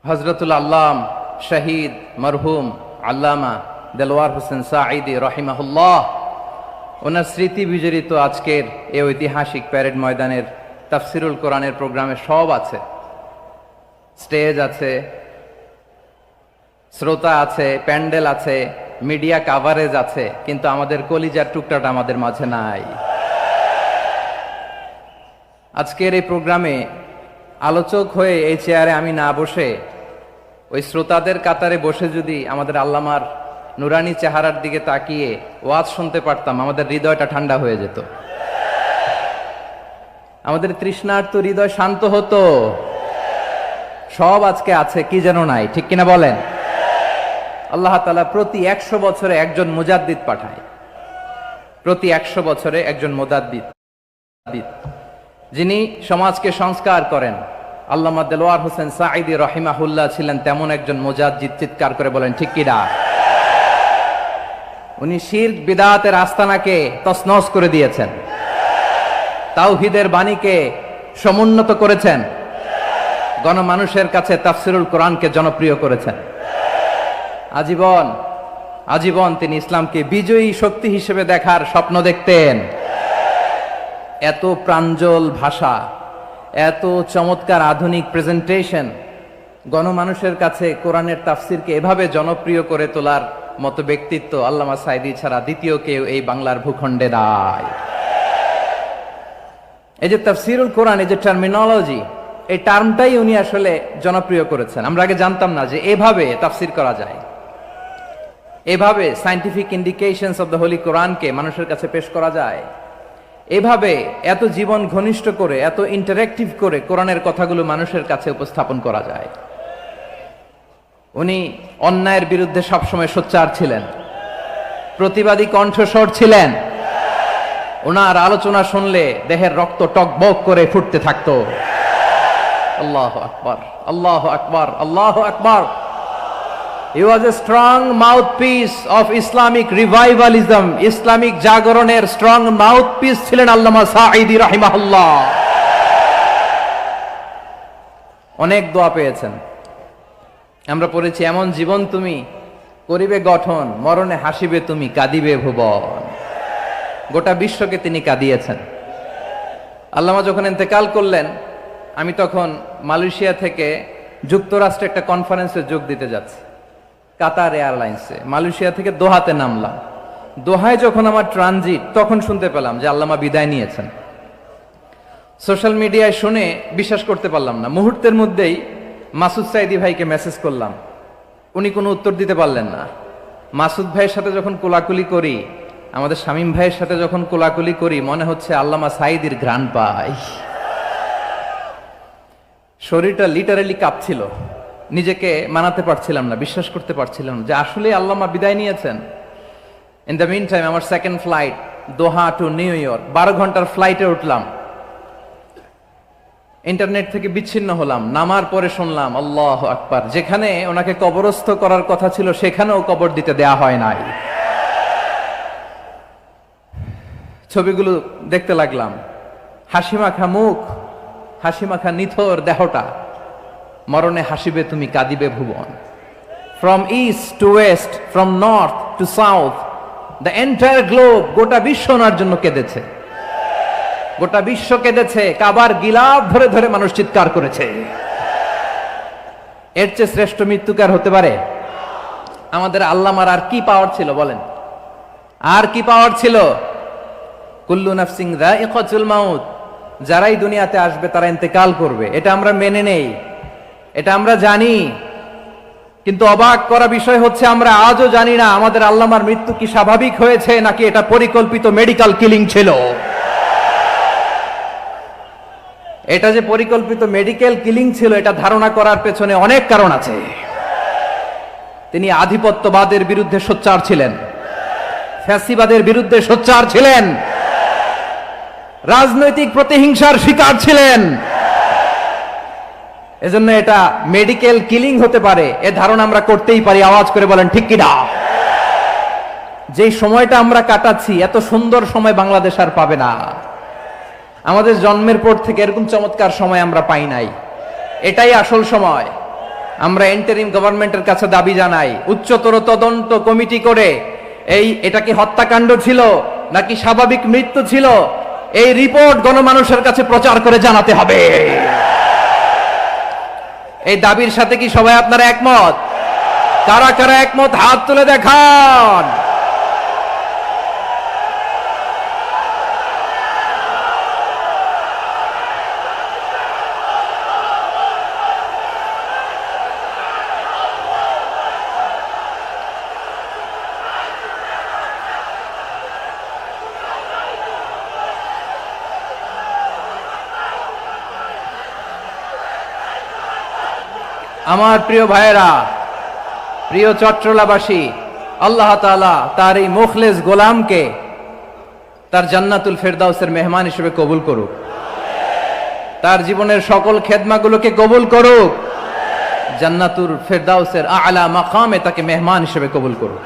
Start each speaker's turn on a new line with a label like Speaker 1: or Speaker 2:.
Speaker 1: হযরতুল আল্লাম শহীদ মরহুম আল্লামা দেলওয়ার হোসেন সাঈদী রহিমাহুল্লাহ ওনার স্মৃতি বিজড়িত আজকের এই ঐতিহাসিক প্যারেড ময়দানের তাফসিরুল কোরআনের প্রোগ্রামে সব আছে। স্টেজ আছে, শ্রোতা আছে, প্যান্ডেল আছে, মিডিয়া কাভারেজ আছে, কিন্তু আমাদের কলিজার টুকটাটা আমাদের মাঝে নাই। আজকের এই প্রোগ্রামে আলোচক হয়ে এই চেয়ারে আমি না বসে ওই শ্রোতাদের কাতারে বসে যদি আমাদের আল্লামার নুরানি চেহারার দিকে তাকিয়ে ওয়াজ শুনতে পারতাম, আমাদের হৃদয়টা ঠান্ডা হয়ে যেত, আমাদের তৃষ্ণার্ত হৃদয় শান্ত হতো। সব আজকে আছে, কি যেন নাই, ঠিক কিনা বলেন? আল্লাহ তাআলা প্রতি 100 বছরে একজন মুজাদ্দিদ পাঠায়, প্রতি 100 বছরে একজন মুজাদ্দিদ, যিনি সমাজকে সংস্কার করেন। আল্লামা দেলওয়ার হোসেন সাঈদী রহিমাহুল্লাহ ছিলেন তেমন একজন মুজাদ্দিদ। চিৎকার করে বলেন ঠিক কিনা? উনি শিরক বিদআতের আস্তানাকে তছনছ করে দিয়েছেন, তাওহীদের বাণীকে সমুন্নত করেছেন, গণমানুষের কাছে তাফসিরুল কোরআনকে জনপ্রিয় করেছেন। আজীবন তিনি ইসলামকে বিজয়ী শক্তি হিসেবে দেখার স্বপ্ন দেখতেন। এত প্রাঞ্জল ভাষা, এত চমৎকার আধুনিক প্রেজেন্টেশন, গণমানুষের কাছে কোরআনের তাফসিরকে এভাবে জনপ্রিয় করে তোলার মতো ব্যক্তিত্ব আল্লামা সাঈদী ছাড়া দ্বিতীয় কেউ এই বাংলার ভূখণ্ডে নাই। এই যে তাফসিরুল কোরআন, এই যে টার্মিনোলজি, এই টার্মটাই উনি আসলে জনপ্রিয় করেছেন। আমরা আগে জানতাম না যে এভাবে তাফসির করা যায়, এভাবে scientific indications of the Holi কোরআনকে মানুষের কাছে পেশ করা যায়, এভাবে এত জীবন ঘনিষ্ঠ করে, এত ইন্টারেক্টিভ করে কোরআনের কথাগুলো মানুষের কাছে উপস্থাপন করা যায়। উনি অন্যায়ের বিরুদ্ধে সবসময় সোচ্চার ছিলেন, প্রতিবাদী কণ্ঠস্বর ছিলেন। ওনার আলোচনা শুনলে দেহের রক্ত টকবক করে ফুটতে থাকতো। আল্লাহু আকবার, আল্লাহু আকবার, আল্লাহু আকবার। He was a strong mouthpiece of Islamic revivalism. Islamic জাগরণের স্ট্রং মাউথপিস ছিলেন আল্লামা সাঈদী রাহিমাহুল্লাহ। অনেক দোয়া পেয়েছেন। আমরা পড়েছি, এমন জীবন তুমি করিবে গঠন, মরণে হাসিবে তুমি, কাঁদিবে ভুবন। গোটা বিশ্বকে তিনি কাঁদিয়েছেন। আল্লামা যখন ইন্তেকাল করলেন, আমি তখন মালয়েশিয়া থেকে যুক্তরাষ্ট্রে একটা কনফারেন্সে যোগ দিতে যাচ্ছি, কাতার এয়ারলাইন্সে। মালয়েশিয়া থেকে দোহাতে নামলাম। দোহায় যখন আমার ট্রানজিট, তখন শুনতে পেলাম যে আল্লামা বিদায় নিয়েছেন। সোশ্যাল মিডিয়ায় শুনে বিশ্বাস করতে পারলাম না। মুহূর্তের মধ্যেই মাসুদ সাঈদী ভাইকে মেসেজ করলাম, উনি কোনো উত্তর দিতে পারলেন না। মাসুদ ভাইয়ের সাথে যখন কোলাকুলি করি, আমাদের শামীম ভাইয়ের সাথে যখন কোলাকুলি করি, মনে হচ্ছে আল্লামা সাঈদীর ঘ্রাণ পাই। শরীরটা লিটারালি কাঁপছিল, নিজেকে মানাতে পারছিলাম না, বিশ্বাস করতে পারছিলাম না যে আসলে আল্লামা বিদায় নিয়েছেন। ইন দ্য মিন টাইম আমার সেকেন্ড ফ্লাইট দোহা টু নিউ ইয়র্ক, 12 ঘন্টার ফ্লাইটে উঠলাম। ইন্টারনেট থেকে বিচ্ছিন্ন হলাম। নামার পরে শুনলাম আল্লাহু আকবার, যেখানে ওনাকে কবরস্থ করার কথা ছিল সেখানেও কবর দিতে দেয়া হয় নাই। ছবিগুলো দেখতে লাগলাম, হাসিমাখা মুখ, হাসিমাখা নিথর দেহটা, মরণে হাসিবে তুমি, কাঁদিবে ভুবন। From east to west, from north to south, the entire globe, গোটা বিশ্ব ওনার জন্য কেঁদেছে, গোটা বিশ্ব কেঁদেছে। কাবার গিলাফ ধরে ধরে মানুষ চিৎকার করেছে। এর চেয়ে শ্রেষ্ঠ মৃত্যুকার হতে পারে? আমাদের আল্লামার আর কি পাওয়ার ছিল বলেন? আর কি পাওয়ার ছিল? কুল্লু নাফসিন যায়িকাতুল মাউত, যারাই দুনিয়াতে আসবে তারা ইন্তেকাল করবে, এটা আমরা মেনে নেই, এটা আমরা জানি। কিন্তু অবাক করা বিষয় হচ্ছে, আমরা আজও জানি না আমাদের আল্লামার মৃত্যু কি স্বাভাবিক হয়েছে নাকি এটা পরিকল্পিত মেডিকেল কিলিং ছিল। এটা যে পরিকল্পিত মেডিকেল কিলিং ছিল, এটা ধারণা করার পেছনে অনেক কারণ আছে। তিনি আধিপত্যবাদের বিরুদ্ধে সোচ্চার ছিলেন, ফ্যাসিবাদের বিরুদ্ধে সোচ্চার ছিলেন, রাজনৈতিক প্রতিহিংসার শিকার ছিলেন। এজন্য এটা মেডিকেল কিলিং হতে পারে এ ধারণা আমরা করতেই পারি। আওয়াজ করে বলেন ঠিক কিনা? যেই সময়টা আমরা কাটাচ্ছি, এত সুন্দর সময় বাংলাদেশ আর পাবে না। আমাদের জন্মের পর থেকে এরকম চমৎকার সময় আমরা পাই নাই। এটাই আসল সময়। আমরা ইন্টারিম গভর্নমেন্টের কাছে দাবি জানাই, উচ্চতর তদন্ত কমিটি করে এটা কি হত্যাকাণ্ড ছিল নাকি স্বাভাবিক মৃত্যু ছিল, এই রিপোর্ট গণমানুষের কাছে প্রচার করে জানাতে হবে। এই দাবির সাথে কি সবাই আপনারা একমত? কারা কারা একমত হাত তুলে দেখান। আমার প্রিয় ভাইয়েরা, প্রিয় চট্টলাবাসী, আল্লাহ তাআলা তার এই মুখলেস গোলামকে তার জান্নাতুল ফেরদাউসের মেহমান হিসেবে কবুল করুক, তার জীবনের সকল খেদমাগুলোকে কবুল করুক, জান্নাতুল ফেরদাউসের আলা মাকামে তাকে মেহমান হিসেবে কবুল করুক।